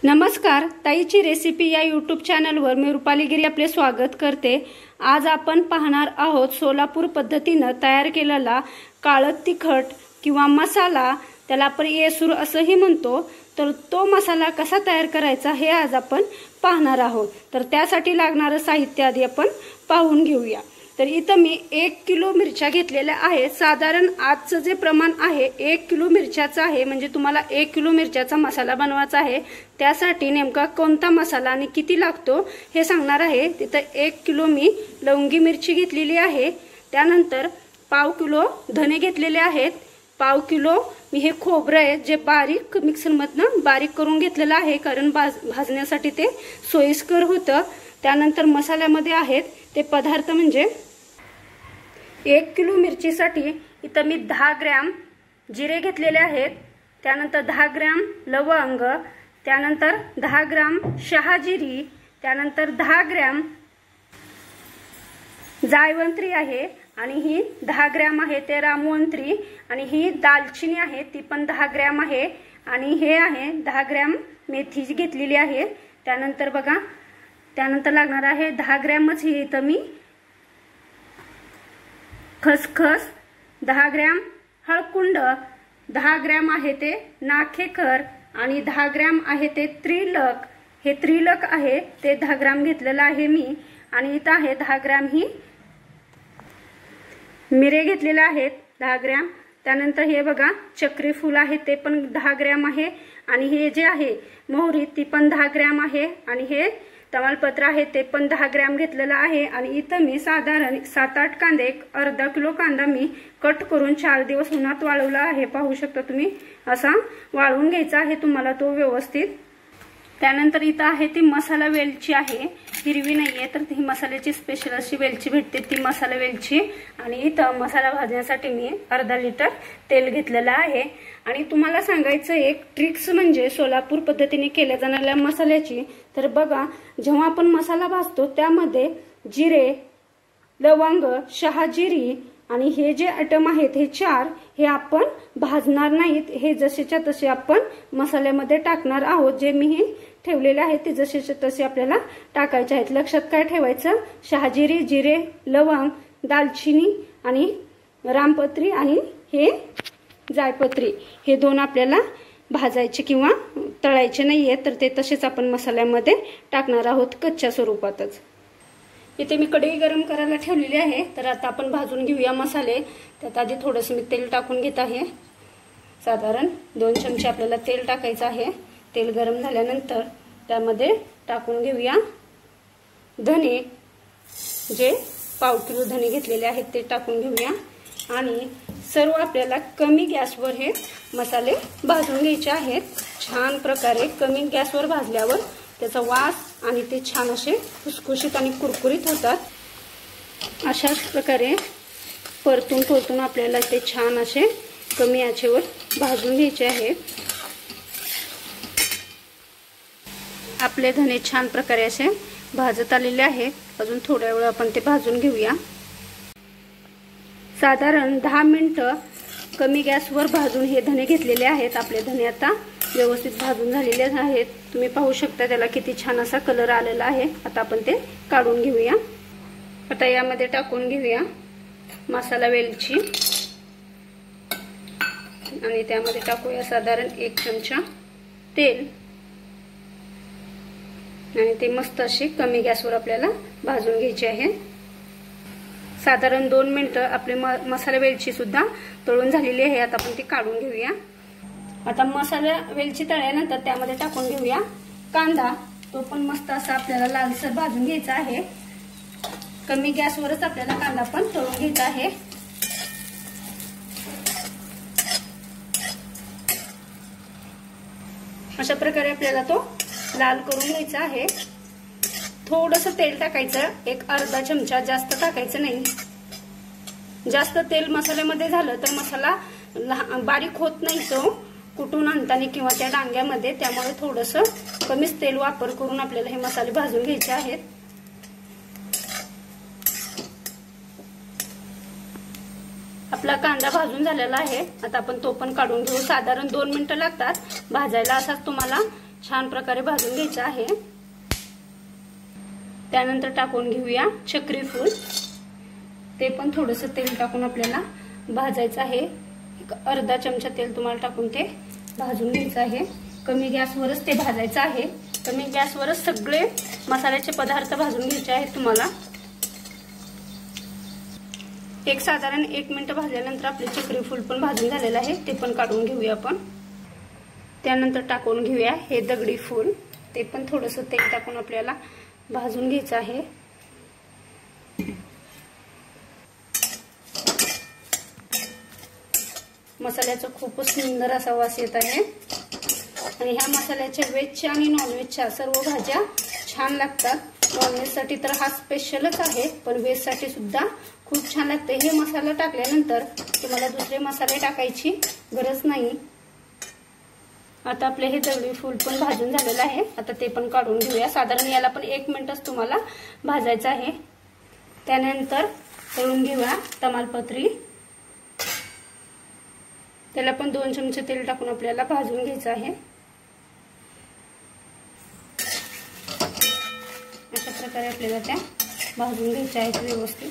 नमस्कार, ताईची रेसिपी या यूट्यूब चॅनलवर मी रुपाली गिरी आपले स्वागत करते। आज आपण पाहणार आहोत सोलापूर पद्धतीने तयार केलेला काळं तिखट किंवा मसाला, त्याला आपण येसूर असंही म्हणतो। तर तो मसाला कसा तयार करायचा हे आज आपण पाहणार आहोत। तर त्यासाठी लागणारे साहित्य आधी आपण पाहून घेऊया। तर इथं मी 1 किलो मिरच्या घेतलेल्या आहेत। साधारण आजचं जे प्रमाण आहे 1 किलो मिरच्याचं आहे, म्हणजे तुम्हाला 1 किलो मिरच्याचा मसाला बनवायचा आहे। त्यासाठी नेमका कोणता मसाला आणि किती लागतो हे सांगणार आहे। तिथं 1 किलो मी लवंगी मिरची घेतलेली आहे। त्यानंतर पाव किलो धने घेतलेले आहेत। पाव किलो मी हे खोबरं आहे जे बारीक मिक्सरमधनं बारीक करून घेतलेलं आहे, कारण भाजण्यासाठी ते सोयीस्कर होतं। त्यानंतर मसाल्यामध्ये आहेत ते पदार्थ म्हणजे 1 किलो मिरचीसाठी इथं मी 10 ग्रॅम जिरे घेतलेले आहेत। त्यानंतर 10 ग्रॅम लवंग, त्यानंतर 10 ग्रॅम शहाजिरी, त्यानंतर 10 ग्रॅम जायवंत्री आहे आणि ही 10 ग्रॅम आहे ते रामवंत्री, आणि ही दालचिनी आहे ती पण 10 ग्रॅम आहे, आणि हे आहे 10 ग्रॅम मेथी घेतलेली आहे। त्यानंतर बघा, त्यानंतर लागणार आहे 10 ग्रॅमच ही इथं मी खसखस, 10 ग्रॅम हळकुंड, 10 ग्रॅम आहे ते नाखेकर, आणि 10 ग्रॅम आहे ते त्रिलक। हे त्रिलक आहे ते 10 ग्रॅम घेतलेलं आहे मी, आणि इथं आहे 10 ग्रॅम ही मिरे घेतलेले आहेत 10 ग्रॅम। त्यानंतर हे बघा चक्री फूल आहे ते पण 10 ग्रॅम आहे, आणि हे जे आहे मोहरी ती पण 10 ग्रॅम आहे, आणि हे तमालपत्र आहे ते पण 10 ग्रॅम घेतलेलं आहे। आणि इथं मी साधारण 7-8 कांदे, अर्धा किलो कांदा मी कट करून 4 दिवस उन्हात वाळवला आहे। पाहू शकता तुम्ही, असा वाळवून घ्यायचा आहे तुम्हाला तो व्यवस्थित। त्यानंतर इथं आहे ती मसाला वेलची आहे, हिरवी नाहीये तर ती मसाल्याची स्पेशल अशी वेलची भेटते ती मसाला वेलची। आणि इथं मसाला भाजण्यासाठी मी अर्धा लिटर तेल घेतलेलं आहे। आणि तुम्हाला सांगायचं एक ट्रिक्स म्हणजे सोलापूर पद्धतीने केल्या जाणाऱ्या मसाल्याची, तर बघा जेव्हा आपण मसाला भाजतो त्यामध्ये जिरे, लवंग, शहाजिरी आणि हे जे आयटम आहेत हे 4 हे आपण भाजणार नाहीत, हे जसेच्या तसे आपण मसाल्यामध्ये टाकणार आहोत। जे मी हे ठेवलेले आहेत ते जसेच्या तसे आपल्याला टाकायचे आहेत। लक्षात काय ठेवायचं, शहाजिरी, जिरे, लवंग, दालचिनी आणि रामपत्री आणि हे जायपत्री हे 2 आपल्याला भाजायचे किंवा तळायचे नाहीये, तर ते तसेच आपण मसाल्यामध्ये टाकणार आहोत कच्च्या स्वरूपातच। इथे मी कढई गरम करायला ठेवलेली आहे, तर आता आपण भाजून घेऊया मसाले। त्यात आधी थोडंसं मी तेल टाकून घेत आहे, साधारण 2 चमचे आपल्याला तेल टाकायचं आहे। तेल गरम झाल्यानंतर त्यामध्ये टाकून घेऊया धने, जे पाव किलो धने घेतलेले आहेत ते टाकून घेऊया, आणि सर्व आपल्याला कमी गॅसवर हे मसाले भाजून घ्यायचे आहेत। छान प्रकारे कमी गॅसवर भाजल्यावर त्याचा वास आणि ते छान असे खुसखुशीत आणि कुरकुरीत होतात। अशाच प्रकारे परतून आपल्याला ते छान असे कमी आचेवर भाजून घ्यायचे आहेत। आपले धने छान प्रकारे असे भाजत आलेले आहेत, अजून थोड्या वेळ आपण ते भाजून घेऊया। साधारण 10 मिनिटं कमी गॅसवर भाजून हे धने घेतलेले आहेत। आपले धने आता व्यवस्थित भाजून झालेले आहेत, तुम्ही पाहू शकता त्याला किती छान असा कलर आलेला आहे। आता आपण ते काढून घेऊया। आता यामध्ये टाकून घेऊया मसाला वेलची, आणि त्यामध्ये टाकूया साधारण 1 चमचा तेल, आणि ते मस्त असे कमी गॅसवर आपल्याला भाजून घ्यायचे आहे। साधारण 2 मिनिटं आपले मसाला वेलची सुद्धा तळून झालेली आहे। आता आपण ती काढून घेऊया। आता मसाला वेलची तळल्यानंतर त्यामध्ये टाकून घेऊया कांदा, तो पण मस्त असा आपल्याला लालसर भाजून घ्यायचा आहे। कमी गॅसवरच आपल्याला कांदा पण तळून घ्यायचा आहे। अशा प्रकारे आपल्याला तो लाल करून घ्यायचा आहे। थोडंसं तेल टाकायचं, एक अर्धा चमचा, जास्त टाकायचं नाही। जास्त तेल मसाल्यामध्ये झालं तर मसाला बारीक होत नाही तो कुटून आणताना किंवा त्या डांग्यामध्ये, त्यामुळे थोडंसं कमीच तेल वापर करून आपल्याला हे मसाले भाजून घ्यायचे आहेत। आपला कांदा भाजून झालेला आहे, आता आपण तो पण काढून घेऊ। साधारण 2 मिनिटं लागतात भाजायला, असाच तुम्हाला छान प्रकारे भाजून घ्यायचं आहे। त्यानंतर टाकून घेऊया चक्री फूल, ते पण थोडंसं तेल टाकून आपल्याला भाजायचं आहे। एक अर्धा चमचा तेल तुम्हाला टाकून ते भाजून घ्यायचं आहे। कमी गॅसवरच ते भाजायचं आहे। कमी गॅसवरच सगळे मसाल्याचे पदार्थ भाजून घ्यायचे आहेत तुम्हाला। एक साधारण 1 मिनिट भाजल्यानंतर आपले चक्री फूल पण भाजून झालेलं आहे, ते पण काढून घेऊया आपण। त्यानंतर टाकून घेऊया हे दगडी फूल, ते पण थोडंसं तेल टाकून आपल्याला भाजून घ्यायचं आहे। मसाल्याचा खूपच सुंदर असा वास येत आहे आणि ह्या मसाल्याच्या व्हेजच्या आणि नॉनव्हेजच्या सर्व भाज्या छान लागतात। नॉनव्हेज साठी तर हा स्पेशलच आहे, पण व्हेज साठी सुद्धा खूप छान लागते। हे मसाला टाकल्यानंतर तुम्हाला दुसरे मसाले टाकायची गरज नाही। आता आपले हे दगडी फूल पण भाजून झालेलं आहे, आता ते पण काढून घेऊया। साधारण याला पण 1 मिनिटच तुम्हाला भाजायचं आहे। त्यानंतर तळून घेऊया तमालपत्री, त्याला पण 2 चमचे तेल टाकून आपल्याला भाजून घ्यायचं आहे। अशा प्रकारे आपल्याला त्या भाजून घ्यायच्या आहेत व्यवस्थित।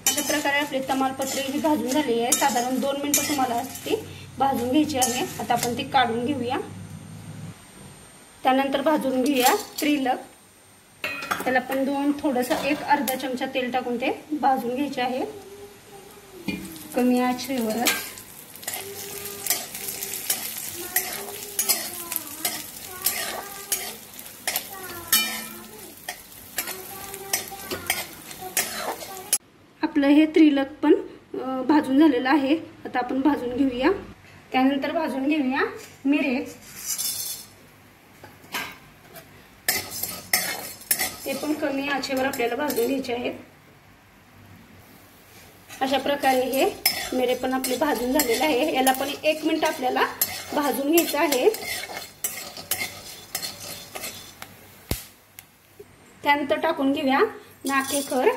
अशा प्रकारे आपली तमालपत्री ही भाजून झाली आहे। साधारण 2 मिनिटं तुम्हाला ती भाजून घ्यायची आहे। आता आपण ती काढून घेऊया। त्यानंतर भाजून घेऊया त्रिलक, त्याला पण थोडंसं एक अर्धा चमचा तेल टाकून ते भाजून घ्यायचे आहे कमी आचेवरच। आपलं हे त्रिलक पण भाजून झालेलं आहे, आता आपण भाजून घेऊया। त्यानंतर भाजून घेऊया मिरे, ते पण कमी आचेवर आपल्याला भाजून घ्यायचे आहेत। अशा प्रकारे हे मिरे पण आपले भाजून झालेले आहे। याला पण 1 मिनिट आपल्याला भाजून घ्यायचं आहे। त्यानंतर टाकून घेऊया नाकेखर,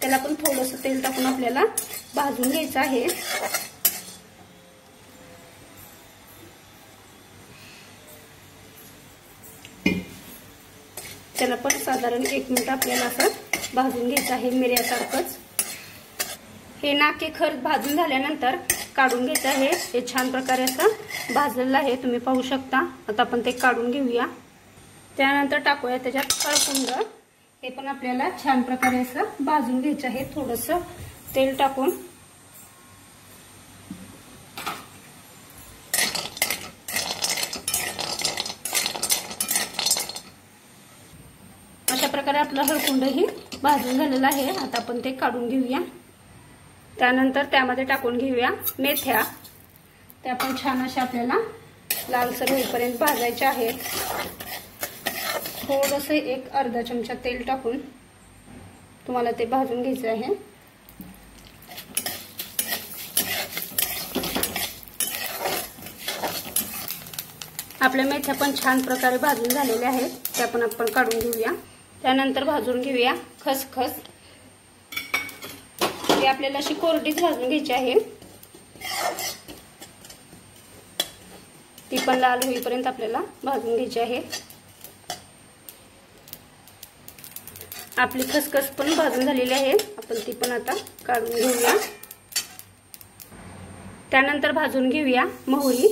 त्याला पण थोडंसं तेल टाकून आपल्याला भाजून घ्यायचं आहे। त्याला पण साधारण 1 मिनिट आपल्याला असं भाजून घ्यायचं आहे मिऱ्यासारखंच। हे नाकेखर भाजून झाल्यानंतर काढून घ्यायचं आहे। हे छान प्रकारे असं भाजलेलं आहे, तुम्ही पाहू शकता। आता आपण ते काढून घेऊया। त्यानंतर टाकूया त्याच्यात हळकुंड, हे पण आपल्याला छान प्रकारे असं भाजून घ्यायचं आहे थोडंसं तेल टाकून। अशा प्रकारे आपलं हळकुंड ही भाजून झालेलं आहे, आता आपण ते काढून घेऊया। त्यानंतर त्यामध्ये टाकून घेऊया मेथ्या, त्या पण छान अशा आपल्याला लालसर होईपर्यंत भाजायच्या आहेत। थोडंसं एक अर्धा चमचा तेल टाकून तुम्हाला ते भाजून घ्यायचं आहे। आपल्या मेथ्या पण छान प्रकारे भाजून झालेल्या आहेत, त्या पण आपण काढून घेऊया। त्यानंतर भाजून घेऊया खसखस, ती आपल्याला अशी कोरडीच भाजून घ्यायची आहे। ती पण लाल होईपर्यंत आपल्याला भाजून घ्यायची आहे। आपली खसखस पण भाजून झालेली आहे, आपण ती पण आता काढून घेऊया। त्यानंतर भाजून घेऊया मोहरी,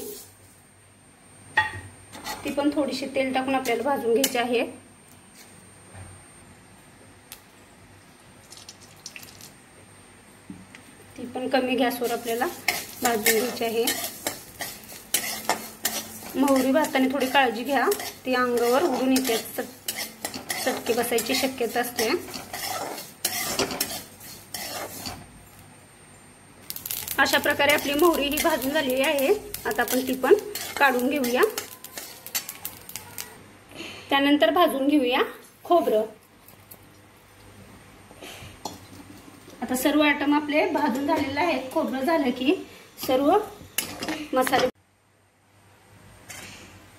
ती पण थोडीशी तेल टाकून आपल्याला भाजून घ्यायची आहे। ती पण कमी गॅसवर आपल्याला भाजून घ्यायची आहे। मोहरी भाजताना थोडी काळजी घ्या, ती अंगावर उडून येते, चटके बसायची शक्यता असते। अशा प्रकारे आपली मोहरी ही भाजून झालेली आहे, आता आपण ती पण काढून घेऊया। त्यानंतर भाजून घेऊया खोबरं। आता सर्व आयटम आपले भाजून झालेले आहेत। खोबरं झालं की सर्व मसाले,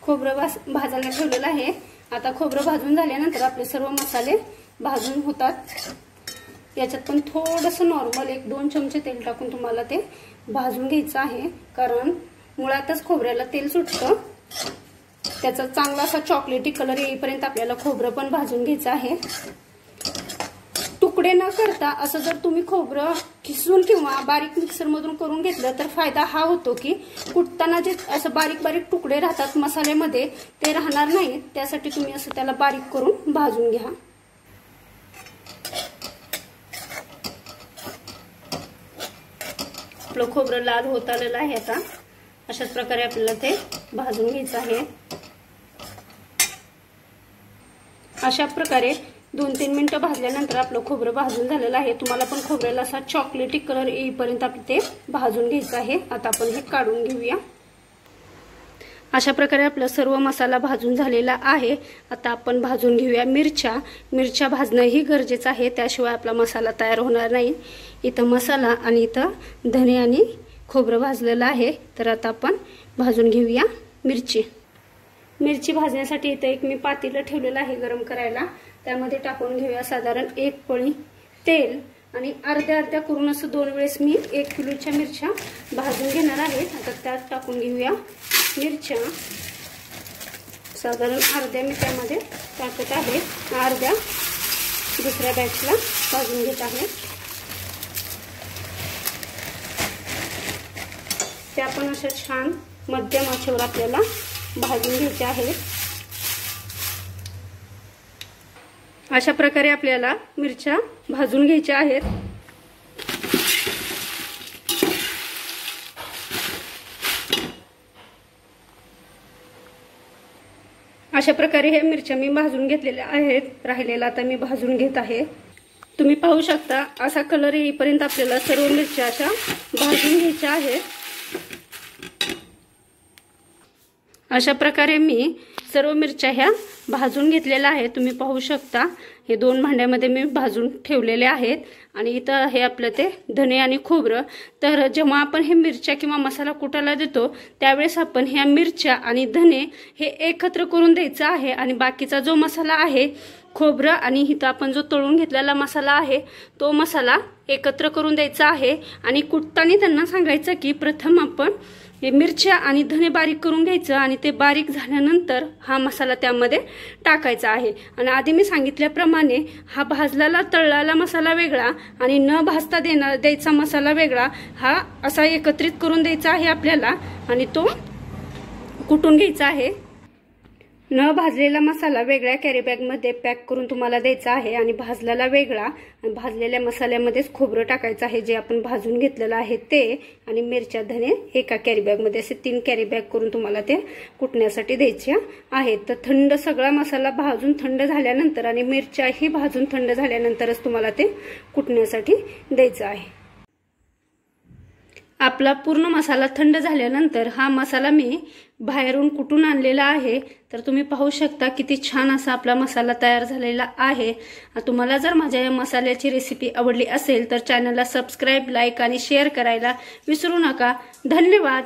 खोबरं भाजायला ठेवलेलं आहे। आता खोबरं भाजून झाल्यानंतर आपले सर्व मसाले भाजून होतात। याच्यात पण थोडंसं नॉर्मल 1-2 चमचे तेल टाकून तुम्हाला ते भाजून घ्यायचं आहे, कारण मुळातच खोबऱ्याला तेल सुटतं. त्याचा चांगला असा चॉकलेटी कलर येईपर्यंत आपल्याला खोबरं पण भाजून घ्यायचं आहे. तुकडे न करता असं जर तुम्ही खोबरं खिसून किंवा बारीक मिक्सर मधून करून घेतलं तर फायदा हा होतो की कुटताना जे असं बारीक बारीक तुकडे राहतात मसाल्यामध्ये ते राहणार नाही. त्यासाठी तुम्ही असं त्याला बारीक करून भाजून घ्या. आपलं खोबरं लाल होत आलेलं आहे. आता अशाच प्रकारे आपल्याला ते भाजून घ्यायचं आहे. अशा प्रकारे 2-3 मिनिटं भाजल्यानंतर आपलं खोबरं भाजून झालेलं आहे. तुम्हाला पण खोबऱ्याला असा चॉकलेटी कलर येईपर्यंत आपण ते भाजून घ्यायचं आहे. आता आपण हे काढून घेऊया. अशा प्रकारे आपला सर्व मसाला भाजून झालेला आहे. आता आपण भाजून घेऊया मिरच्या भाजणंही गरजेचं आहे, त्याशिवाय आपला मसाला तयार होणार नाही. इथं मसाला आणि इथं धने आणि खोबरं भाजलेलं आहे. तर आता आपण भाजून घेऊया मिरची भाजण्यासाठी इथं एक मी पातेलं ठेवलेलं आहे गरम करायला. त्यामध्ये टाकून घेऊया साधारण 1 पळी तेल आणि अर्ध्या करून असं 2 वेळेस मी 1 किलोच्या मिरच्या भाजून घेणार आहे. आता त्यात टाकून घेऊया मिरच्या. साधारण अर्ध्या मी त्यामध्ये टाकत आहे, अर्ध्या दुसऱ्या बॅचला भाजून घेत आहे. त्या पण अशा छान मध्यम आचेवर आपल्याला भाजून घ्यायचे आहेत. अशा प्रकारे आपल्याला मिरच्या भाजून घ्यायच्या आहेत. अशा प्रकारे हे मिरच्या मी भाजून घेतलेल्या आहेत. राहिलेला आता मी भाजून घेत आहे. तुम्ही पाहू शकता असा कलर येईपर्यंत आपल्याला सर्व मिरच्या अशा भाजून घ्यायच्या आहेत. अशा प्रकारे मी सर्व मिरच्या ह्या भाजून घेतलेल्या आहेत. तुम्ही पाहू शकता हे 2 भांड्यामध्ये मी भाजून ठेवलेले आहेत. आणि इथं हे आपलं ते धने आणि खोबरं. तर जेव्हा आपण हे मिरच्या किंवा मसाला कुटायला देतो त्यावेळेस आपण ह्या मिरच्या आणि धने हे एकत्र करून द्यायचं आहे. आणि बाकीचा जो मसाला आहे खोबरं आणि इथं आपण जो तळून घेतलेला मसाला आहे तो मसाला एकत्र करून द्यायचा आहे. आणि कुटताना त्यांना सांगायचं की प्रथम आपण हे मिरच्या आणि धने बारीक करून घ्यायचं आणि ते बारीक झाल्यानंतर हा मसाला त्यामध्ये टाकायचा आहे. आणि आधी मी सांगितल्याप्रमाणे हा भाजलेला तळलेला मसाला वेगळा आणि न भाजता द्यायचा मसाला वेगळा, हा असा एकत्रित करून द्यायचा आहे आपल्याला आणि तो कुटून घ्यायचा आहे. न भाजलेला मसाला वेगळ्या कॅरी बॅग मध्ये पॅक करून तुम्हाला द्यायचा आहे आणि भाजलेला वेगळा. आणि भाजलेल्या मसाल्यामध्येच खोबरं टाकायचं आहे जे आपण भाजून घेतलेलं आहे ते, आणि मिरच्या धने एका कॅरी बॅग मध्ये असे 3 कॅरी बॅग करून तुम्हाला ते कुटण्यासाठी द्यायचे आहेत. तर थंड सगळा मसाला भाजून थंड झाल्यानंतर आणि मिरच्याही भाजून थंड झाल्यानंतरच तुम्हाला ते कुटण्यासाठी द्यायचं आहे. आपला पूर्ण मसाला थंड झाल्यानंतर हा मसाला मी बाहेरून कुटून आणलेला आहे. तर तुम्ही पाहू शकता किती छान असा आपला मसाला तयार झालेला आहे. तुम्हाला जर माझ्या या मसाल्याची रेसिपी आवडली असेल तर चॅनलला सबस्क्राईब, लाईक आणि शेअर करायला विसरू नका. धन्यवाद.